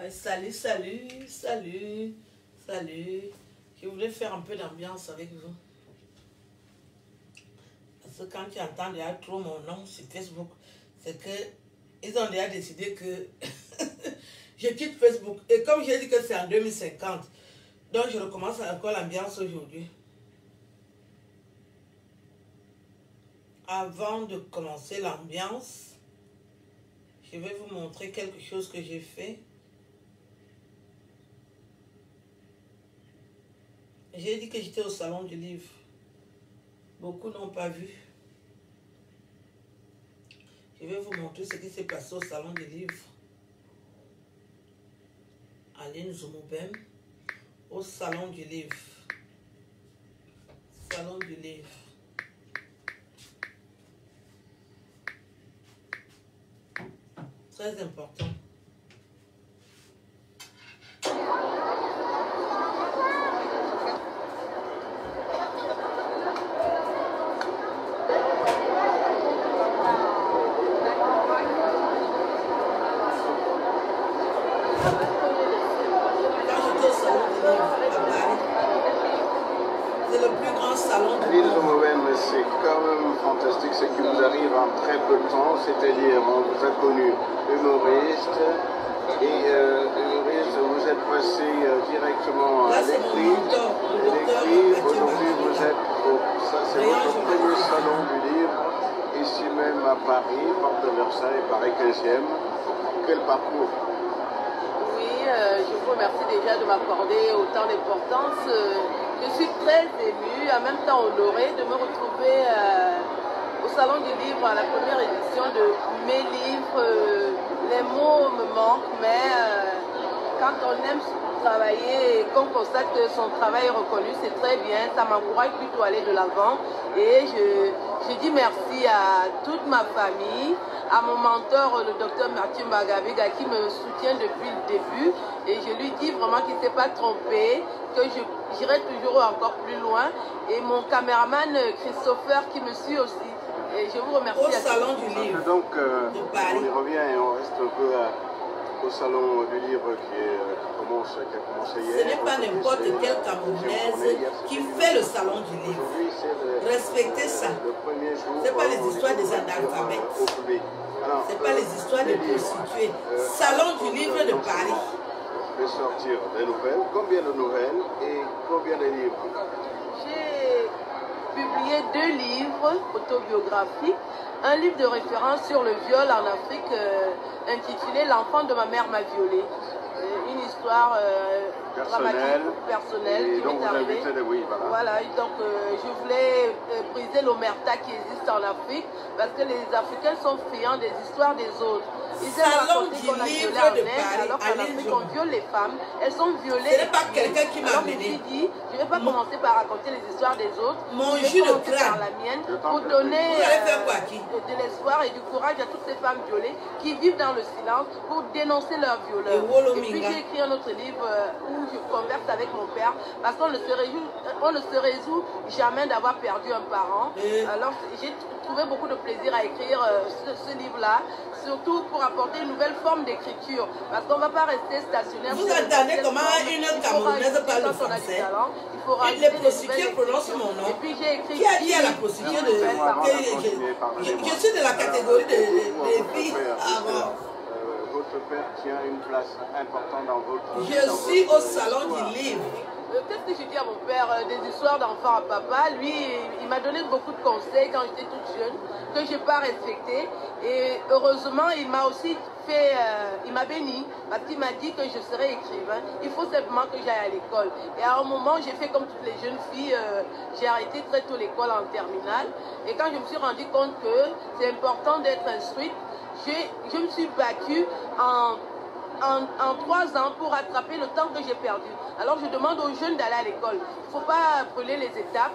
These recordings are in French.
Ouais, salut, salut, salut, salut. Je voulais faire un peu d'ambiance avec vous. Parce que quand tu entends déjà trop mon nom sur Facebook, c'est que ils ont déjà décidé que je quitte Facebook. Et comme j'ai dit que c'est en 2050, donc je recommence encore l'ambiance aujourd'hui. Avant de commencer l'ambiance, je vais vous montrer quelque chose que j'ai fait. J'ai dit que j'étais au salon du livre. Beaucoup n'ont pas vu. Je vais vous montrer ce qui s'est passé au salon du livre. Aline Zoumoubem, au salon du livre. Salon du livre. Très important. C'est quand même fantastique ce qui vous arrive en très peu de temps, c'est-à-dire on vous a connu humoriste et humoriste, vous êtes passé directement à l'écrit. Aujourd'hui vous êtes ça c'est votre premier salon du livre, ici même à Paris, porte de Versailles, Paris 15e. Quel parcours? Oui, je vous remercie déjà de m'accorder autant d'importance. Je suis très émue, en même temps honorée de me retrouver au Salon du Livre à la première édition de mes livres. Les mots me manquent, mais quand on aime travailler et qu'on constate que son travail est reconnu, c'est très bien. Ça m'encourage plutôt à aller de l'avant. Et je dis merci à toute ma famille, à mon mentor, le docteur Mathieu Magabiga, qui me soutient depuis le début. Et je lui dis vraiment qu'il ne s'est pas trompé, que j'irai toujours encore plus loin. Et mon caméraman Christopher qui me suit aussi. Et je vous remercie. Au salon du livre. Donc, on y revient et on reste un peu au salon du livre qui a commencé hier. Ce n'est pas n'importe quelle Camerounaise qui fait le salon du livre. Respectez ça. Ce n'est pas les histoires des analphabètes. Ce n'est pas les histoires des prostituées. Salon du livre de Paris. De sortir des nouvelles. Combien de nouvelles et combien de livres? J'ai publié 2 livres autobiographiques. Un livre de référence sur le viol en Afrique intitulé « L'enfant de ma mère m'a violée ». Une histoire dramatique, personnelle qui m'est arrivée. Voilà, et donc je voulais briser l'omerta qui existe en Afrique parce que les Africains sont friands des histoires des autres. Ils aiment raconter qu'on a violé en Inde, alors qu'en Afrique on viole les femmes. Elles sont violées. Ce n'est pas quelqu'un qui m'a amené. Je me suis dit, je ne vais pas commencer par raconter les histoires des autres. Mon je jus vais de commencer par la mienne pour donner de l'espoir et du courage à toutes ces femmes violées qui vivent dans le silence pour dénoncer leurs violeurs. Et puis j'ai écrit un autre livre où je converse avec mon père parce qu'on ne se résout jamais d'avoir perdu un parent. Alors j'ai trouvé beaucoup de plaisir à écrire ce livre-là, surtout pour apporter une nouvelle forme d'écriture parce qu'on ne va pas rester stationnaire. Vous attendez comment une Camerounaise parle le français? Les prostituées prononcent mon nom. Et puis j'ai écrit. Qui a dit à la prostituée je suis de la catégorie des filles avant. Votre père tient une place importante dans votre vie. Je suis au salon du livre. Qu'est-ce que je dis à mon père? Des histoires d'enfants à papa. Lui, il m'a donné beaucoup de conseils quand j'étais toute jeune que je n'ai pas respecté. Et heureusement, il m'a aussi fait, il m'a béni parce qu'il m'a dit que je serais écrivain. Il faut simplement que j'aille à l'école. Et à un moment, j'ai fait comme toutes les jeunes filles. J'ai arrêté très tôt l'école en terminale. Et quand je me suis rendu compte que c'est important d'être instruite, je me suis battue en 3 ans pour rattraper le temps que j'ai perdu. Alors je demande aux jeunes d'aller à l'école. Il ne faut pas brûler les étapes.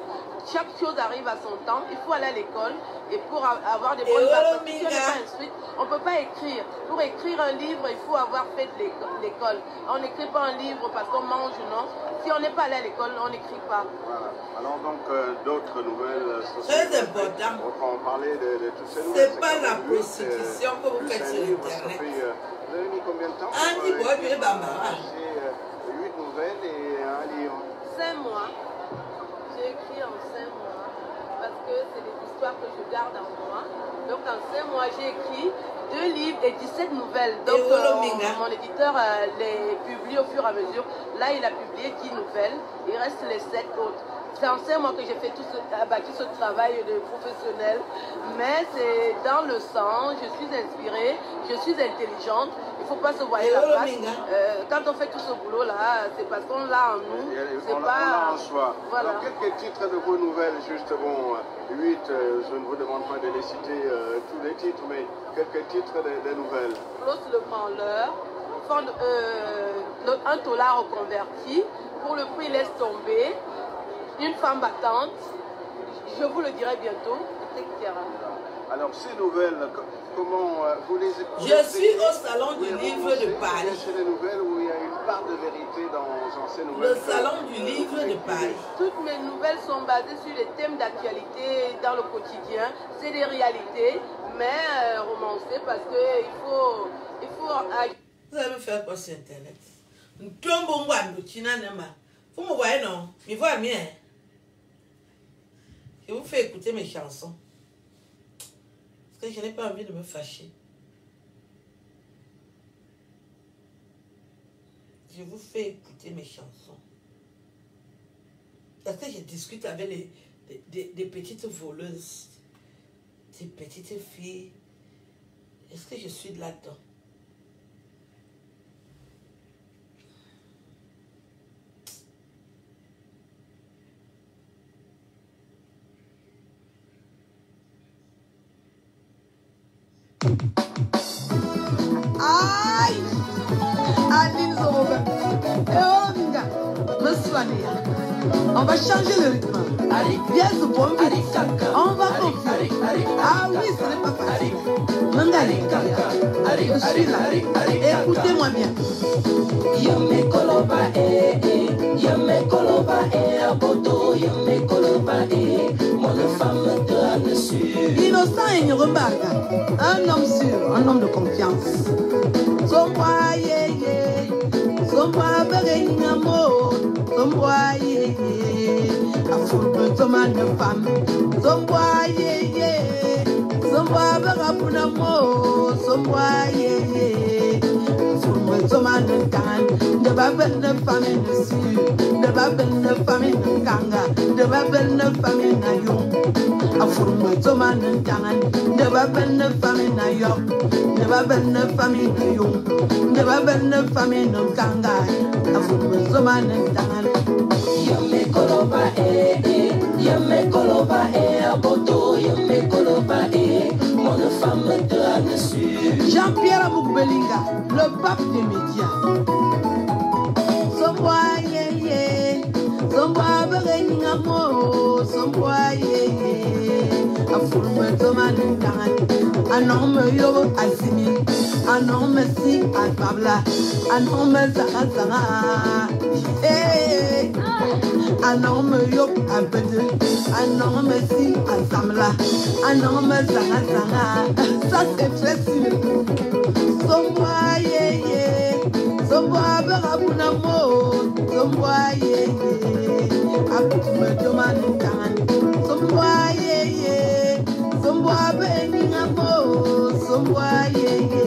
Chaque chose arrive à son temps. Il faut aller à l'école. Et pour avoir des bonnes bases, si on n'est pas instruite, on ne peut pas écrire. Pour écrire un livre, il faut avoir fait de l'école. On n'écrit pas un livre parce qu'on mange, non. Si on n'est pas allé à l'école, on n'écrit pas. Voilà. Alors donc d'autres nouvelles très important. On va parler de toutes ces nouvelles. C'est pas la prostitution que vous faites sur Internet. Vous avez mis combien de temps? 1 dit quoi, tu es Bambara? J'ai 8 nouvelles et un livre. 5 mois. J'ai écrit en 5 mois parce que c'est des histoires que je garde en moi. Donc en 5 mois, j'ai écrit 2 livres et 17 nouvelles. Donc mon éditeur les publie au fur et à mesure. Là, il a publié 10 nouvelles. Il reste les 7 autres. C'est en 5 mois que j'ai fait tout ce travail de professionnel. Mais c'est dans le sang, je suis inspirée, je suis intelligente. Il ne faut pas se voir la face. Quand on fait tout ce boulot-là, c'est parce qu'on l'a en nous. On l'a en soi. Voilà. Alors, quelques titres de vos nouvelles, justement, 8, je ne vous demande pas de les citer tous les titres, mais quelques titres des nouvelles. Klaus le branleur, un tolard reconverti, pour le prix laisse tomber, une femme battante, je vous le dirai bientôt, etc. Alors ces nouvelles, comment vous les écoutez? Je suis au salon du livre de Paris. C'est des nouvelles où il y a une part de vérité dans ces nouvelles. Le salon du livre de Paris. Toutes mes nouvelles sont basées sur les thèmes d'actualité dans le quotidien. C'est des réalités, mais romancées parce qu'il faut... Vous allez me faire quoi sur Internet? Vous me voyez, non? Mais voyez bien. Je vous fais écouter mes chansons. Parce que je n'ai pas envie de me fâcher. Je vous fais écouter mes chansons. Parce que je discute avec des petites voleuses. Des petites filles. Est-ce que je suis là-dedans? Aïe! Aline Zorobe. On va changer le rythme. Viens ce bon vite. On va confier. Ah oui, ce n'est pas facile. Mangali, je suis là. Écoutez-moi bien. Yame koloba yame koloba aboto yame koloba mon femme de Anne. Innocent et remarque. Un homme sûr, un homme de confiance. Somboa yeye, somboa berenyamo, somboa yeye. Afurbe toman de femme. Somboa yeye, somboa berapunamo, somboa yeye. De Babel de famille de Sud, de Babel de famille de Kanga, de Babel de famille de Yon, a fourmé Toman de Tangan, de Babel de famille de York, de Babel de famille de Yon, de Babel de famille de Kanga, a fourmé Toman de Tangan. Yame koloba aboto yame koloba mon femme de Anne. Jean-Pierre Aboukbelinga, le pape des médias. Somboa yeye, somboa berenyamo, somboa yeye. Afurme tomane tangan, un homme yo assimile, un homme si alpabla, un homme zara. Un homme yo abede, un homme si ensemble, un homme zara. Ça c'est très sûr. Somboa yeye, somboa berabunamo, somboa yeye. Akume tomane tangan, somboa yeye, somboa beningamo, somboa yeye.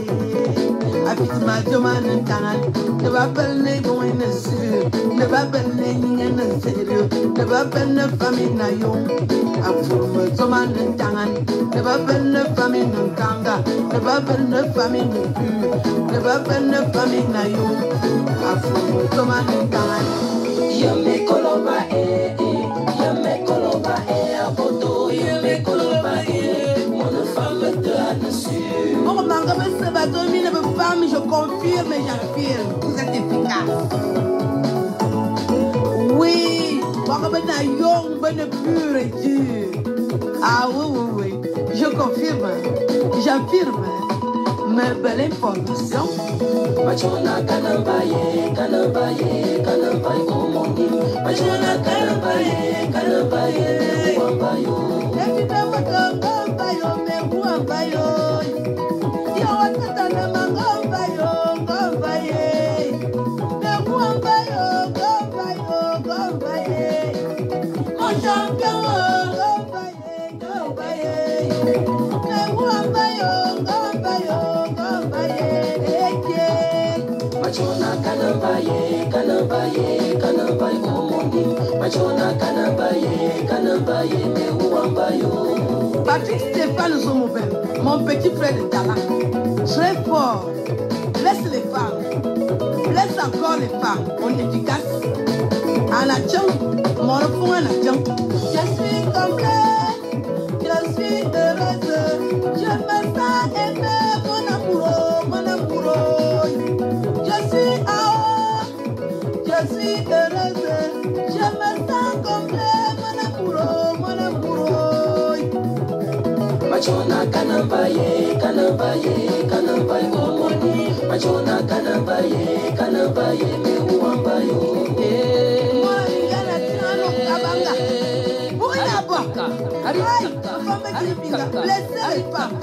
Akume tomane tangan, ne va pas le goûter sûr, ne va pas le nier sérieux, ne va pas le famille na yon. Akume tomane tangan, ne va pas le famille na kanga, ne va pas le famille na pu, ne va pas le famille na yon. Akume tomane tangan. Yame koloba aboto yame koloba mon femme de Anne. On remarque que ce bateau, il ne veut pas, mais je confirme et j'affirme. Vous êtes efficace. Oui, Warabena Yong, bonne pure et dure. Ah oui, je confirme, j'affirme. Mais belle information. Machona kanambaye, oh mon Dieu. Machona kanambaye, wambayo. Et tu ne vas pas mais wambayo. Yo, watata na mangambayo, ngambaye. Machona kanambaye, kanambaye, kanambaye omoni. Machona kanambaye, me uambayo. Patrick Stéphane Zomouven, mon petit frère de talent, très fort. Laisse les femmes, laisse encore les femmes, on est efficace. Anachon, mon enfant Anachon. Je suis complète, je suis heureuse, je me sens aimée, mon amoureux, mon amoureux. Je suis à haut, je suis heureuse, je me sens complète, mon amoureux, mon amoureux. Machona kanambaye, kanambaye, kanambaye omoni. Machona kanambaye, me uambayo. Moi, il y a la tirano kabanga. Pour y avoir, aïe, blesser les femmes.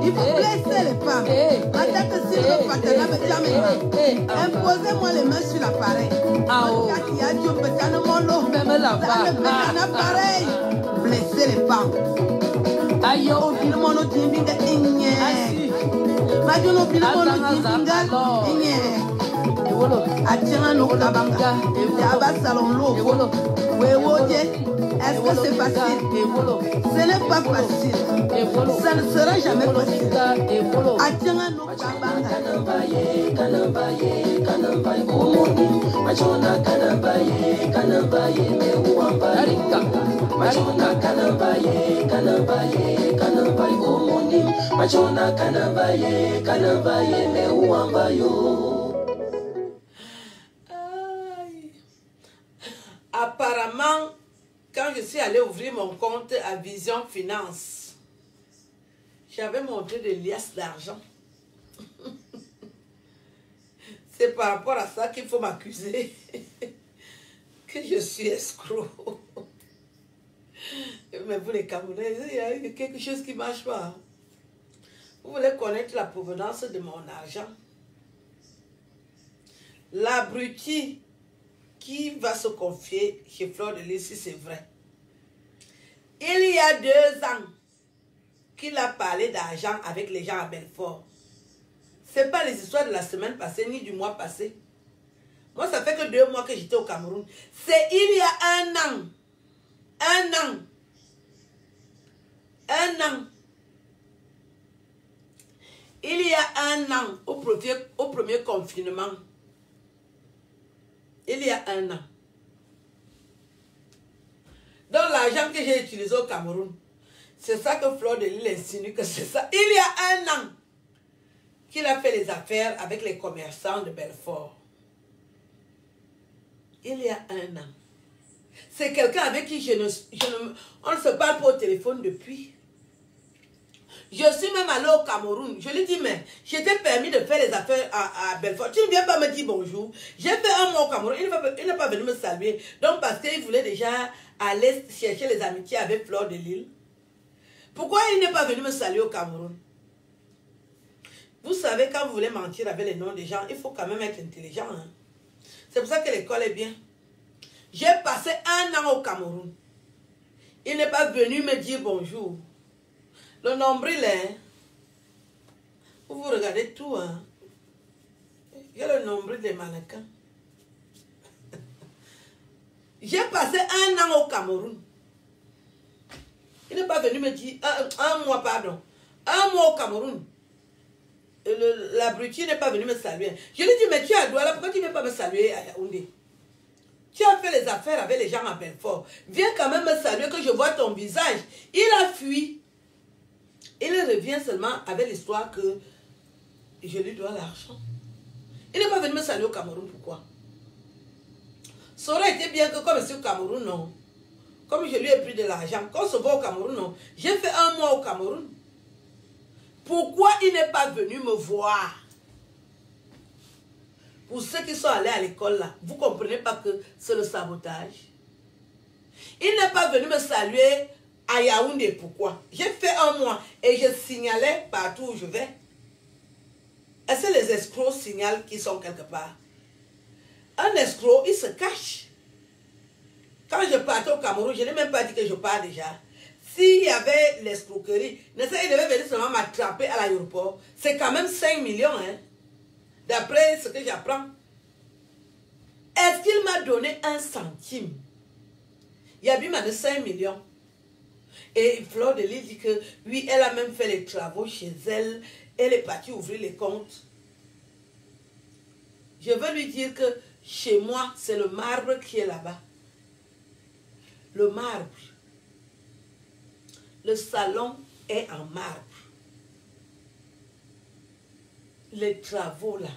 Il faut blesser les femmes. Madame Sylvain Fatana me jamais. Imposez-moi les mains sur l'appareil. Il y a Dieu peut-être mon lot. Même un appareil. Blesser les femmes. Aïe, au film, on a dit binga igne. Madame, au film, on a dit binga igne. Attirano kabanga. Yaba salon l'eau. Est-ce que c'est facile? Ce n'est pas facile. Ça ne sera jamais facile. Attirano kabanga. Kanambaye, kanambaye omoni. Machona kanambaye, me uambayo. Machona kanambaye omoni. Machona kanambaye, me uambayo. Apparemment, quand je suis allée ouvrir mon compte à Vision Finance, j'avais montré des liasses d'argent. C'est par rapport à ça qu'il faut m'accuser que je suis escroc. Mais vous les Camerounais, il y a quelque chose qui ne marche pas. Vous voulez connaître la provenance de mon argent? L'abruti qui va se confier chez Fleur de Lys, si c'est vrai. Il y a 2 ans qu'il a parlé d'argent avec les gens à Belfort. Ce n'est pas les histoires de la semaine passée ni du mois passé. Moi, ça fait que 2 mois que j'étais au Cameroun. C'est il y a 1 an. 1 an. 1 an. Il y a 1 an, au premier confinement. Il y a 1 an. Donc l'argent que j'ai utilisé au Cameroun, c'est ça que Fleur de Lys insinue que c'est ça. Il y a 1 an qu'il a fait les affaires avec les commerçants de Belfort. Il y a 1 an. C'est quelqu'un avec qui on ne se parle pas au téléphone depuis. Je suis même allée au Cameroun. Je lui dis, mais je t'ai permis de faire les affaires à Belfort. Tu ne viens pas me dire bonjour. J'ai fait 1 mois au Cameroun. Il n'est pas venu me saluer. Donc, parce qu'il voulait déjà aller chercher les amitiés avec Fleur de Lys. Pourquoi il n'est pas venu me saluer au Cameroun? Vous savez, quand vous voulez mentir avec les noms des gens, il faut quand même être intelligent. Hein? C'est pour ça que l'école est bien. J'ai passé 1 an au Cameroun. Il n'est pas venu me dire bonjour. Le nombril, hein? Vous regardez tout, hein? Il y a le nombril des mannequins. J'ai passé 1 an au Cameroun. Il n'est pas venu me dire, 1 mois, pardon. 1 mois au Cameroun. L'abruti n'est pas venu me saluer. Je lui dis, mais tu es à Douala, pourquoi tu ne viens pas me saluer à Yaoundé? Tu as fait les affaires avec les gens à Belfort. Viens quand même me saluer, que je vois ton visage. Il a fui. Il revient seulement avec l'histoire que je lui dois l'argent. Il n'est pas venu me saluer au Cameroun, pourquoi? Ça aurait été bien que comme je suis au Cameroun, non. Comme je lui ai pris de l'argent, quand on se voit au Cameroun, non. J'ai fait 1 mois au Cameroun. Pourquoi il n'est pas venu me voir? Pour ceux qui sont allés à l'école là, vous ne comprenez pas que c'est le sabotage. Il n'est pas venu me saluer à Yaoundé, pourquoi? J'ai fait 1 mois et je signalais partout où je vais. Est-ce que les escrocs signalent qu'ils sont quelque part? Un escroc, il se cache. Quand je partais au Cameroun, je n'ai même pas dit que je pars déjà. S'il y avait l'escroquerie, il devait venir seulement m'attraper à l'aéroport. C'est quand même 5 millions, hein? d'après ce que j'apprends. Est-ce qu'il m'a donné 1 centime? Yabi m'a donné 5 millions. Et Fleur de Lys dit que oui, elle a même fait les travaux chez elle. Elle est partie ouvrir les comptes. Je veux lui dire que chez moi, c'est le marbre qui est là-bas. Le marbre. Le salon est en marbre. Les travaux là.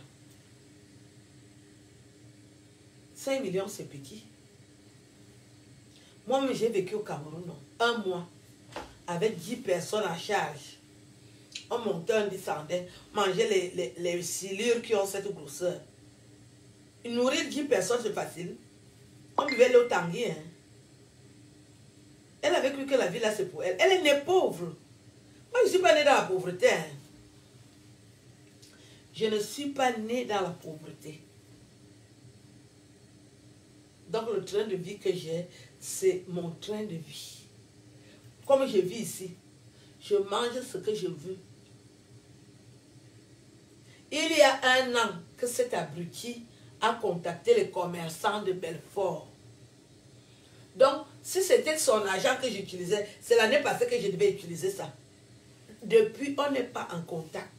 5 millions, c'est petit. Moi, j'ai vécu au Cameroun, non? 1 mois. Avec 10 personnes à charge. On montait, on descendait. Mangeait les silures qui ont cette grosseur. Nourrir 10 personnes, c'est facile. On buvait l'eau Tanguy, hein. Elle avait cru que la vie là, c'est pour elle. Elle est née pauvre. Moi, je ne suis pas née dans la pauvreté. Hein. Je ne suis pas née dans la pauvreté. Donc, le train de vie que j'ai, c'est mon train de vie. Comme je vis ici, je mange ce que je veux. Il y a 1 an que cet abruti a contacté les commerçants de Belfort. Donc, si c'était son argent que j'utilisais, c'est l'année passée que je devais utiliser ça. Depuis, on n'est pas en contact.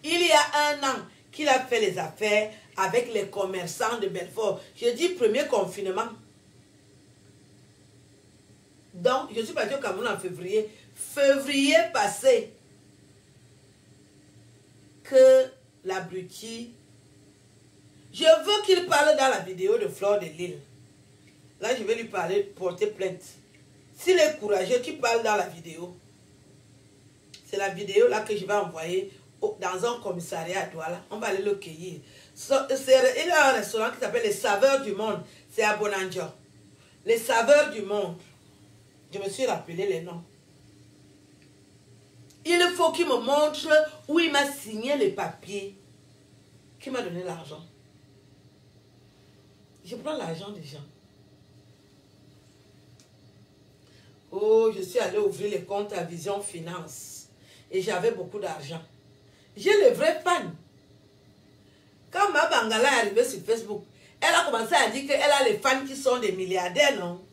Il y a 1 an qu'il a fait les affaires avec les commerçants de Belfort. Je dis premier confinement. Donc, je suis partie au Cameroun en février. Février passé, que l'abruti... Je veux qu'il parle dans la vidéo de Fleur de Lys. Là, je vais lui parler, porter plainte. S'il est courageux, qu'il parle dans la vidéo. C'est la vidéo là que je vais envoyer dans un commissariat à Douala. On va aller le cueillir. Il y a un restaurant qui s'appelle Les Saveurs du Monde. C'est à Bonanjo. Les Saveurs du Monde. Je me suis rappelé les noms. Il faut qu'il me montre où il m'a signé les papiers. Qui m'a donné l'argent. Je prends l'argent des gens. Oh, je suis allée ouvrir les comptes à Vision Finance. Et j'avais beaucoup d'argent. J'ai les vrais fans. Quand ma Bangala est arrivée sur Facebook, elle a commencé à dire qu'elle a les fans qui sont des milliardaires, non?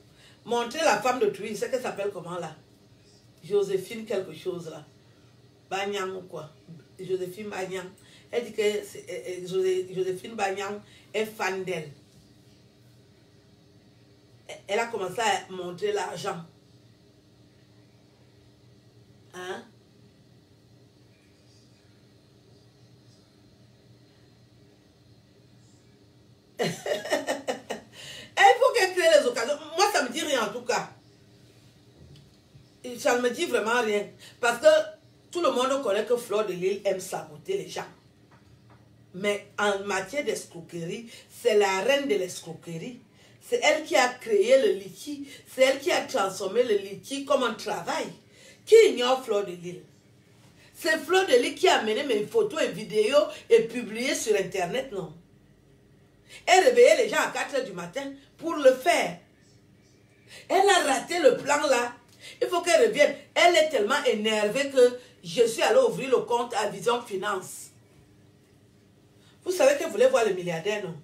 Montrer la femme de Twi, c'est qu'elle s'appelle comment là? Joséphine quelque chose là. Banyang ou quoi? Joséphine Banyang. Elle dit que Joséphine Banyang est fan d'elle. Elle a commencé à montrer l'argent. Hein? Il faut qu'elle crée les occasions. Moi, ça me dit rien en tout cas. Ça ne me dit vraiment rien. Parce que tout le monde connaît que Fleur de Lys aime saboter les gens. Mais en matière d'escroquerie, c'est la reine de l'escroquerie. C'est elle qui a créé le litchi. C'est elle qui a transformé le litchi comme un travail. Qui ignore Fleur de Lys? C'est Fleur de Lys qui a amené mes photos et vidéos et publié sur Internet, non? Elle réveillait les gens à 4 h du matin pour le faire. Elle a raté le plan là. Il faut qu'elle revienne. Elle est tellement énervée que je suis allée ouvrir le compte à Vision Finance. Vous savez qu'elle voulait voir le milliardaire, non?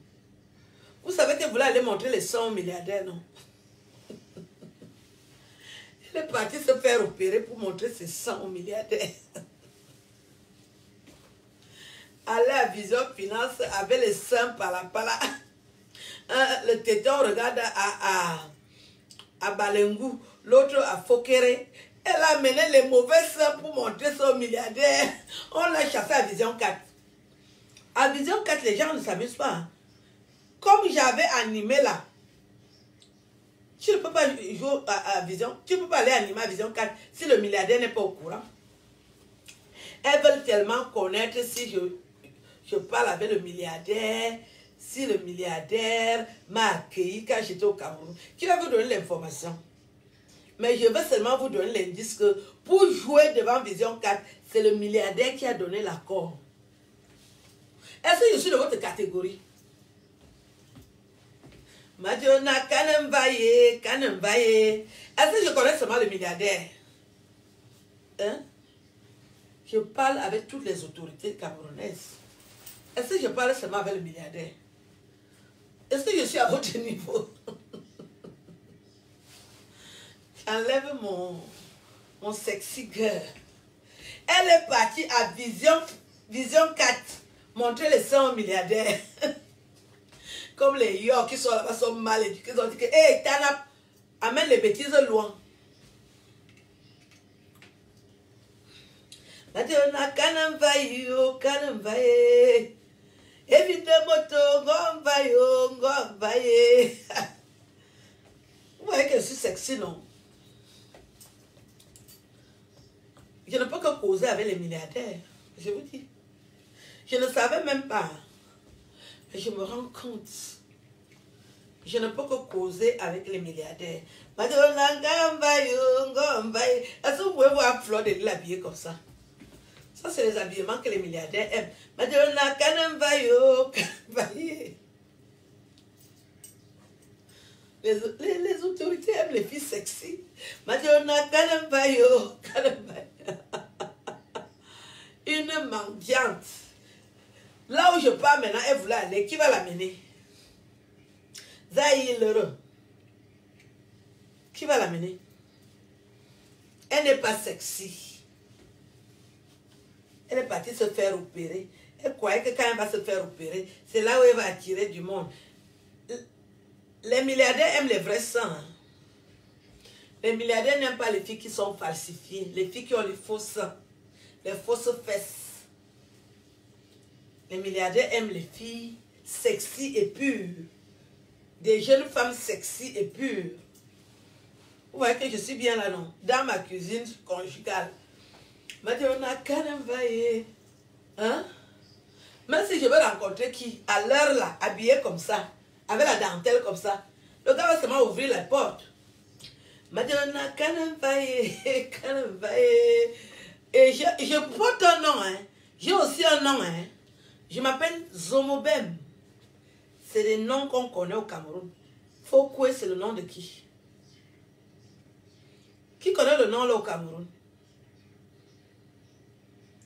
Vous savez qu'elle voulait aller montrer les 100 milliardaires, non? Elle est partie se faire opérer pour montrer ses 100 milliardaires. Aller à Vision Finance avec les seins par là. Le téton regarde à Balengou, l'autre à Fokere. Elle a mené les mauvais seins pour montrer son milliardaire. On l'a chassé à Vision 4. À Vision 4, les gens ne s'amusent pas. Hein. Comme j'avais animé là, tu ne peux pas jouer à Vision, tu ne peux pas aller animer à Vision 4 si le milliardaire n'est pas au courant. Elles veulent tellement connaître si je parle avec le milliardaire, si le milliardaire m'a accueilli quand j'étais au Cameroun. Qui va vous donner l'information? Mais je vais seulement vous donner l'indice que pour jouer devant Vision 4, c'est le milliardaire qui a donné l'accord. Est-ce que je suis de votre catégorie? Madjona Kanembaye. Est-ce que je connais seulement le milliardaire? Hein? Je parle avec toutes les autorités camerounaises. Est-ce que je parle seulement avec le milliardaire? Est-ce que je suis à votre niveau? J'enlève mon sexy girl. Elle est partie à Vision 4, montrer les seins aux milliardaires. Comme les York qui sont là-bas sont mal éduqués. Ils ont dit que, hey, Tana, amène les bêtises loin. Madonna, kanambayo, kanambaye. Évite moto, gombayo, gombaye. Vous voyez que je suis sexy, non? Je ne peux que causer avec les milliardaires. Je vous dis. Je ne savais même pas. Mais je me rends compte. Je ne peux que causer avec les milliardaires. Madonna, gombayo, gombaye. Est-ce que vous pouvez voir Fleur de Lille habillée comme ça? Ça, c'est les habillements que les milliardaires aiment. Madonna, kanambayo, kanambaye. Les autorités aiment les filles sexy. Madonna, kanambayo, kanambaye. Une mendiante. Là où je pars maintenant, elle voulait aller. Qui va l'amener? Zahir Lheureux. Qui va l'amener? Elle n'est pas sexy. Elle est partie se faire opérer. Elle croyait que quand elle va se faire opérer, c'est là où elle va attirer du monde. Les milliardaires aiment les vrais seins. Hein. Les milliardaires n'aiment pas les filles qui sont falsifiées. Les filles qui ont les faux seins. Les fausses fesses. Les milliardaires aiment les filles sexy et pures. Des jeunes femmes sexy et pures. Vous voyez que je suis bien là, non? Dans ma cuisine conjugale. Madonna, kanambaye. Hein? Même si je veux rencontrer qui, à l'heure là, habillé comme ça, avec la dentelle comme ça, le gars va seulement ouvrir la porte. Madonna, kanambaye, kanambaye. Et je porte un nom, hein. J'ai aussi un nom, hein. Je m'appelle Zomobem. C'est des noms qu'on connaît au Cameroun. Fokwe, c'est le nom de qui? Qui connaît le nom là au Cameroun?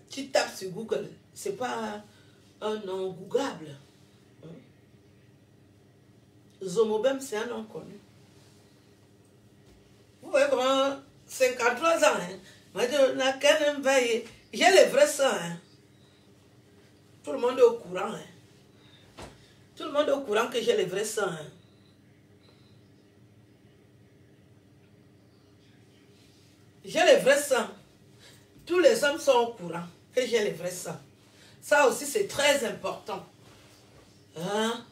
Tu tapes sur Google, c'est pas un nom googable. Hein? Zomobem, c'est un nom connu. Vous voyez comment 53 ans, hein? J'ai les vrais seins, hein? Tout le monde est au courant, hein? Tout le monde est au courant que j'ai les vrais seins, hein? J'ai les vrais seins. Tous les hommes sont au courant que j'ai les vrais seins. Ça aussi, c'est très important. Hein?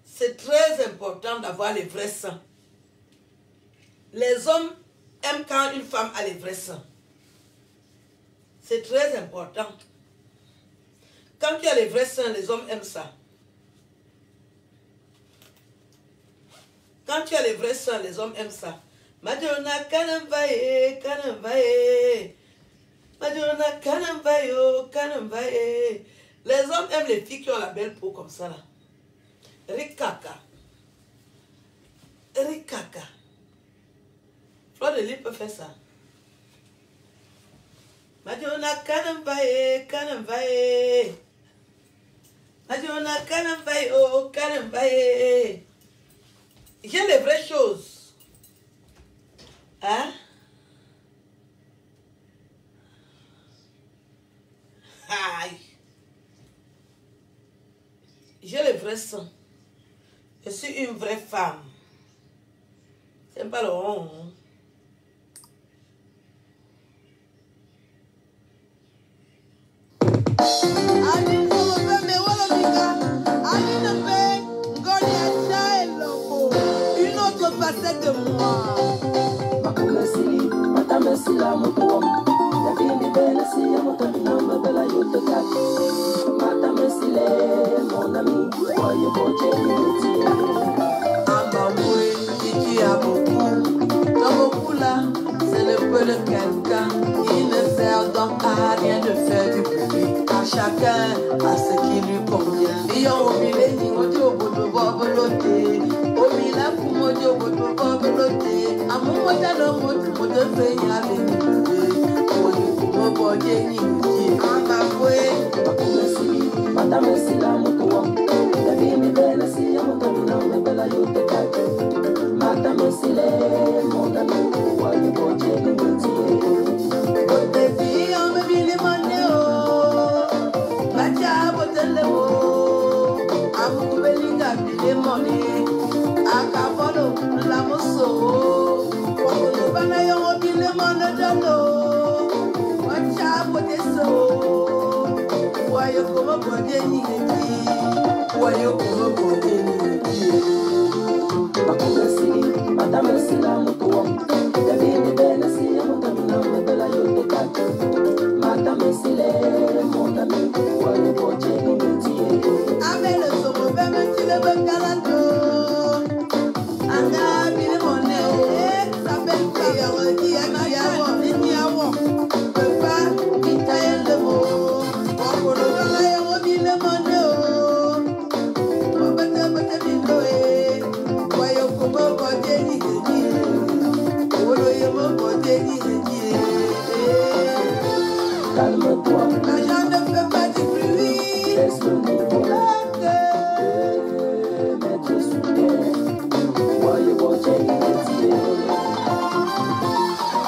C'est très important d'avoir les vrais seins. Les hommes aiment quand une femme a les vrais seins. C'est très important. Quand tu as les vrais seins, les hommes aiment ça. Quand tu as les vrais seins, les hommes aiment ça. Madonna, kanambaye, kanambaye. Madonna, kanambayo, kanambaye. Les hommes aiment les filles qui ont la belle peau comme ça là. Rikaka. Rikaka. Fleur de Lille peut faire ça. Madonna, kanambaye, kanambaye. Madonna, kanambayo, kanambaye. J'ai les vraies choses. Hein? Aïe. J'ai le vrai sang. Je suis une vraie femme. C'est pas le rond. Hein? Une autre facette de moi. C'est le peu de quelqu'un qui ne sert donc à rien de faire du public. À chacun à ce qui lui convient. Et on oublie ni mojo bodo boboloté. Omila kumojo bodo boboloté. Amu moja no mojo bodo fenya beni. Oyo kumo boje ni mesila mutuwa. Davini bena si amutamina mebela yote kake. Mata mesile monda mutuwa yuboche lumetie. Bote fi ome bili mone o. Bacha botele o. Amu belinga bili mone. Akabolo la moso. Wakulu bana yongo bili mone dalo. Bacha bote so. Wayo kuma bote nyingi. Wayo kuma bote nyingi. Bakumesili, mata mesila mutuwa. Davini bena si amutamina mebela yote kake. Mata mesile monda mutuwa yuboche lumetie. Amele somo beme chile bekalando. Anga bile mone o. Sabel kaya wadi akiyawo niyawo. Pepa itayele mo. Wakolo bala yawo bile mone o. Wabata bata bilo e. Wayo kumo bote ni heji. Wolo yemo bote ni heji. Calme-toi, L'argent ne fait pas du bruit. laisse le niveau. Mettre sous terre, voyez vos métier.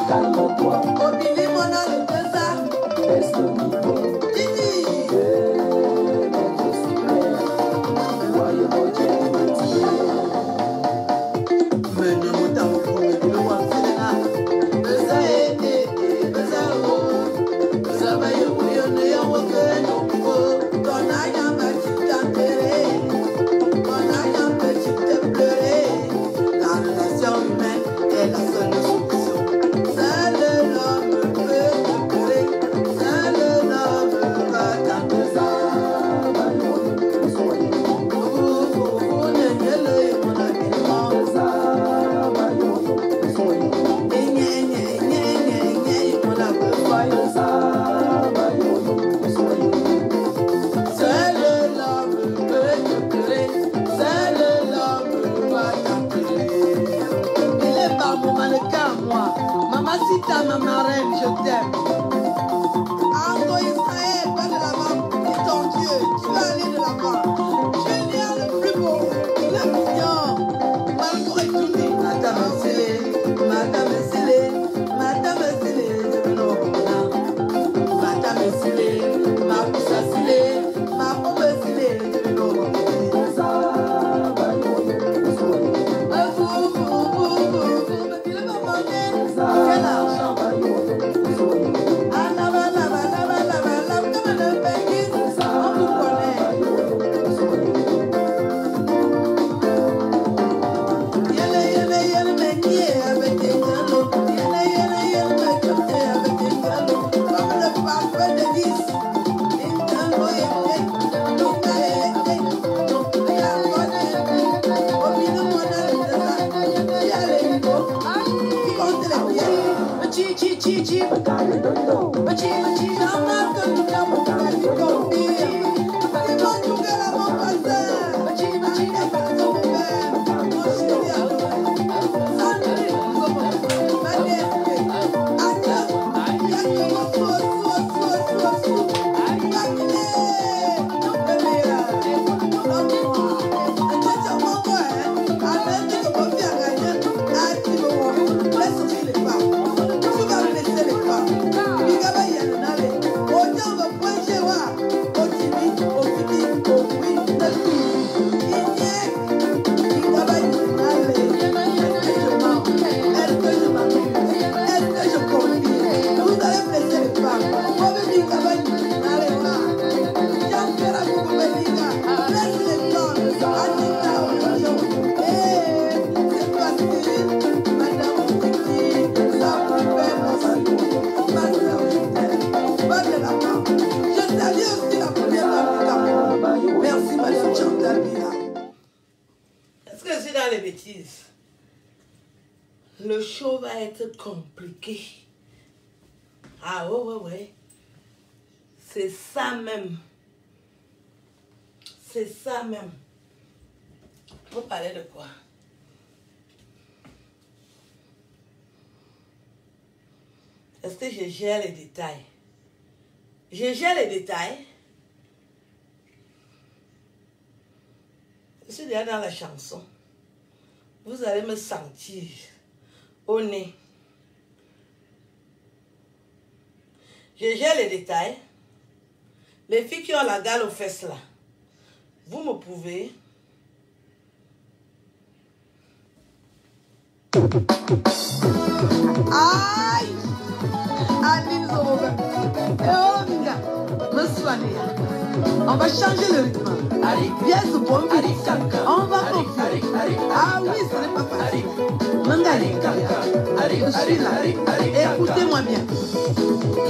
Calme-toi, Obili mona le pesa. laisse le niveau. Titi. Mettre sous terre, voyez vos métier. Mene muta mukuru bilo wamsina. Pesa pesa o. Pesa bayo kuyo ne ya wakeno ko. Kona yamba chitantere. Kona yamba chitantere. La relation humaine est la seule solution. Seul l'homme peut te curer. Seul l'homme va t'apaiser. Ma reine, je t'aime. Argo Israël, pas de là-bas, c'est ton Dieu, tu vas aller de là-bas. Génial, le plus beau, le mignon, Malco et Touni. Madame Sélé, Madame Sélé, Madame Sélé, Madame Sélé, ma poussa Sélé, ma pomme Sélé, quel argent. Le show va être compliqué. Ah ouais. C'est ça même. C'est ça même. Vous parlez de quoi? Est-ce que je gère les détails? Je gère les détails. Je suis déjà dans la chanson. Vous allez me sentir au nez. Je gère les détails. Les filles qui ont la gale aux fesses là, vous me pouvez. Aïe! Aline Zorobe. Oh, Minga. Me soigner. On va changer le rythme. Viens ce bon beat. On va confier. Ah oui, ce n'est pas facile. Mangali. Je suis là. Écoutez-moi bien.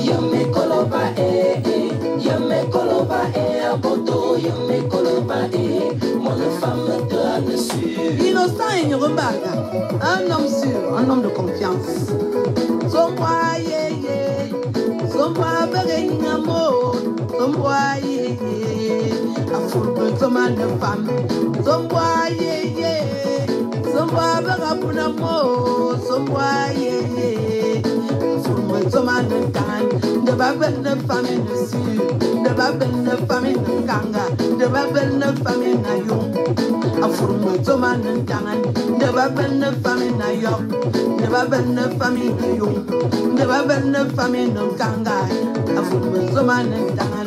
Yame koloba yame koloba aboto yame koloba mon femme de dessus. Innocent et Nyorubaga, un homme sûr, un homme de confiance. Somboa yeye, somboa berenyamo, somboa yeye, afurbe toma de femme. Somboa yeye, somboa berabunamo, somboa yeye, afurbe toma de kan. De babel de famille de sur, de babel de famille de kanga, de babel de famille na yon. Afurbe toma de kan, de babel de famille na yon, de babel de famille na yon, de babel de famille de kanga, afurbe toma de kan.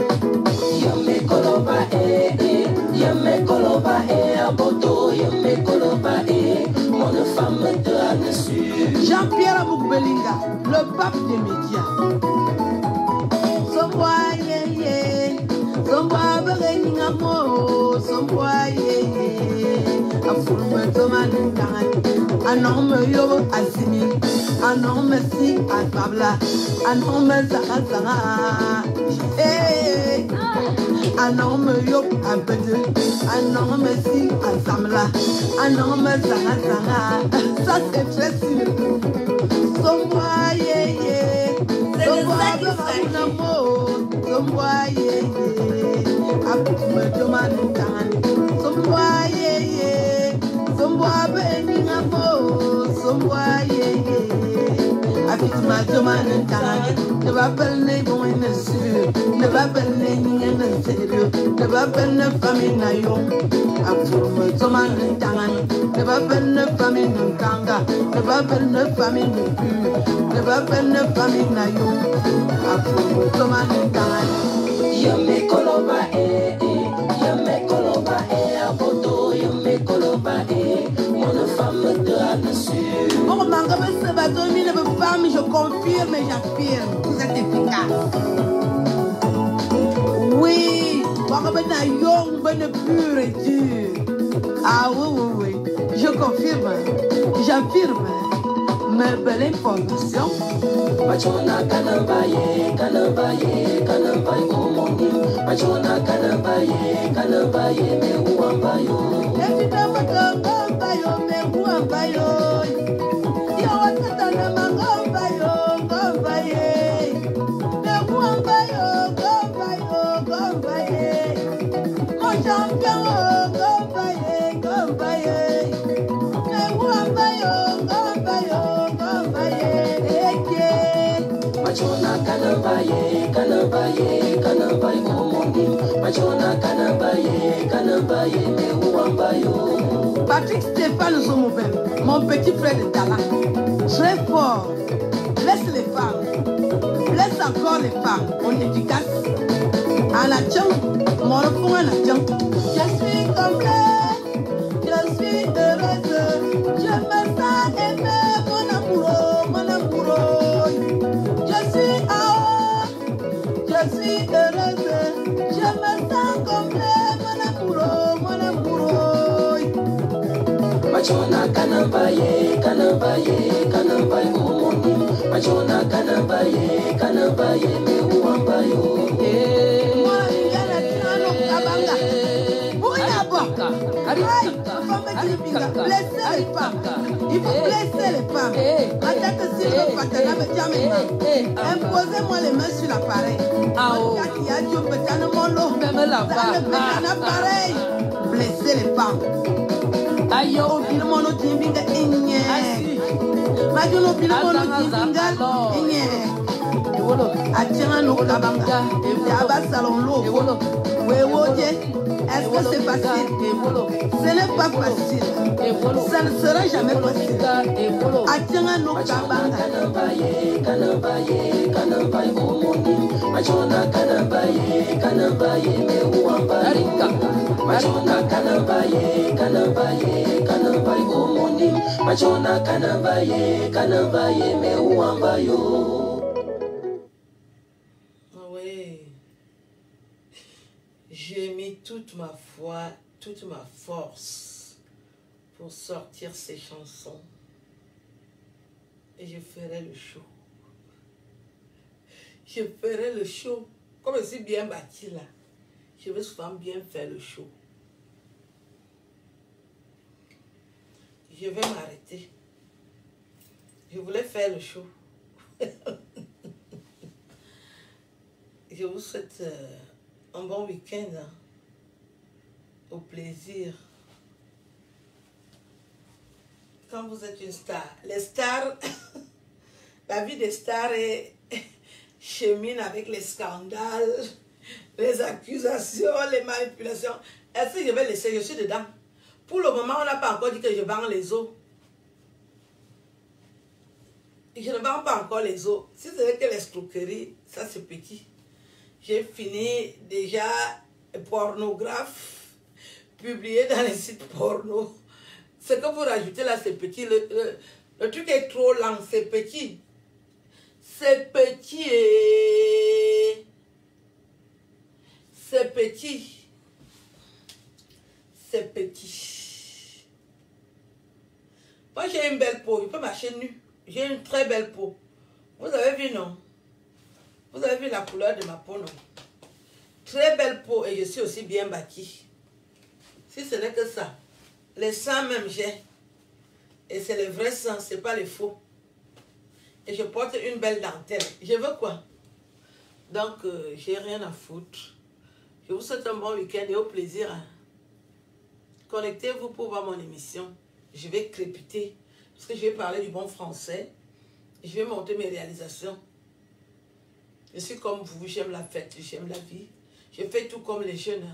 Yame koloba aboto yame koloba mon femme de dessus. Jean-Pierre Aboukbelinga, le pape des médias. Somboa yeye, somboa berenyamo, somboa yeye, afurbe toma de kan. Un homme yo asimi, un homme si alpabla, un homme zara. Hey, un homme yo abede, un homme si ensemble, un homme zara. Ça c'est très sûr. Somboa yeye, somboa berenyamo, somboa yeye, afurbe toma de kan. Somboa yeye, somboa berenyamo, somboa yeye, afurbe toma de kan. Ne va pas le bon et ne sûr, ne va pas le nier ne sérieux, ne va pas le famille na yon, afurbe toma de kan. Ne va pas le famille de kanga, ne va pas le famille de pur, ne va pas le famille na yon, afurbe toma de kan. Yame koloba aboto yame koloba mon femme de dessus. Bon, Mangame Sebadomi, ne veut pas, mais je confirme et j'affirme. Vous êtes efficace. Oui, Mangame na yon, ben pur et dur. Ah oui, je confirme, j'affirme. Mais belle information. Machona kanambaye omoni. Machona kanambaye me uambayo. Évidemment, Gombayo, mais Gombayo. Yo, Tata, Gombayo. Mais Gombayo. Mon champion, Gombaye. Mais Gombayo. Machona kanambaye omoni. Machona kanambaye me uambayo. Patrick Stéphane Zomobel, mon petit frère de talent, très fort, blesse les femmes, blesse encore les femmes, on éducace. À la tchang, mon enfant à la tchang. Je suis complète, je suis heureuse, je me sens aimée, mon amoureux. Je suis haut, je suis heureuse, je me sens complète, mon amoureux. Machona kanambaye omoni. Machona kanambaye me uambayo. Il faut blesser les femmes. Imposez-moi les mains sur l'appareil. Blesser les femmes. Ayo, bino mono timbinga inye. Majuno bino mono timbinga inye. Atiens nous kabanga, yaba salon l'eau, est-ce que c'est facile? Ce n'est pas facile. Ça ne sera jamais facile. Atiens nous kabanga. Oui, j'ai mis toute ma foi, toute ma force pour sortir ces chansons et je ferai le show. Je ferai le show. Comme je suis bien bâti là, je veux souvent bien faire le show. Je vais m'arrêter. Je voulais faire le show. Je vous souhaite un bon week-end. Hein. Au plaisir. Quand vous êtes une star, les stars, la vie des stars est chemine avec les scandales, les accusations, les manipulations. Est-ce que je vais laisser? Je suis dedans. Pour le moment, on n'a pas encore dit que je vends les os. Je ne vends pas encore les os. Si c'est que l'escroquerie, ça c'est petit. J'ai fini déjà pornographe, publié dans les sites porno. Ce que vous rajoutez là, c'est petit. Le truc est trop lent, c'est petit. C'est petit. C'est petit. C'est petit. Moi, j'ai une belle peau. Je peux marcher nue. J'ai une très belle peau. Vous avez vu, non? Vous avez vu la couleur de ma peau, non? Très belle peau et je suis aussi bien bâtie. Si ce n'est que ça. Les seins même j'ai. Et c'est les vrais seins, ce n'est pas les faux. Et je porte une belle dentelle. Je veux quoi? Donc, j'ai rien à foutre. Je vous souhaite un bon week-end et au plaisir. Hein. Connectez-vous pour voir mon émission. Je vais crépiter. Parce que je vais parler du bon français. Je vais monter mes réalisations. Je suis comme vous, j'aime la fête, j'aime la vie. Je fais tout comme les jeunes.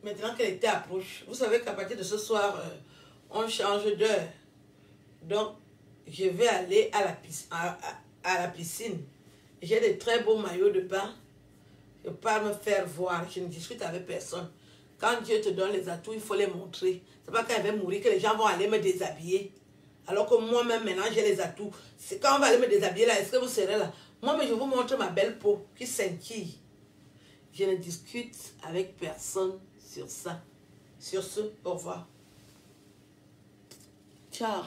Maintenant que l'été approche, vous savez qu'à partir de ce soir, on change d'heure. Donc, je vais aller à la piscine. J'ai des très beaux maillots de bain. Je ne peux pas me faire voir, je ne discute avec personne. Quand Dieu te donne les atouts, il faut les montrer. Ce n'est pas quand je vais mourir que les gens vont aller me déshabiller. Alors que moi-même, maintenant, j'ai les atouts. C'est quand on va aller me déshabiller là, est-ce que vous serez là? Moi, mais je vous montre ma belle peau qui scintille. Je ne discute avec personne sur ça. Sur ce, au revoir. Ciao.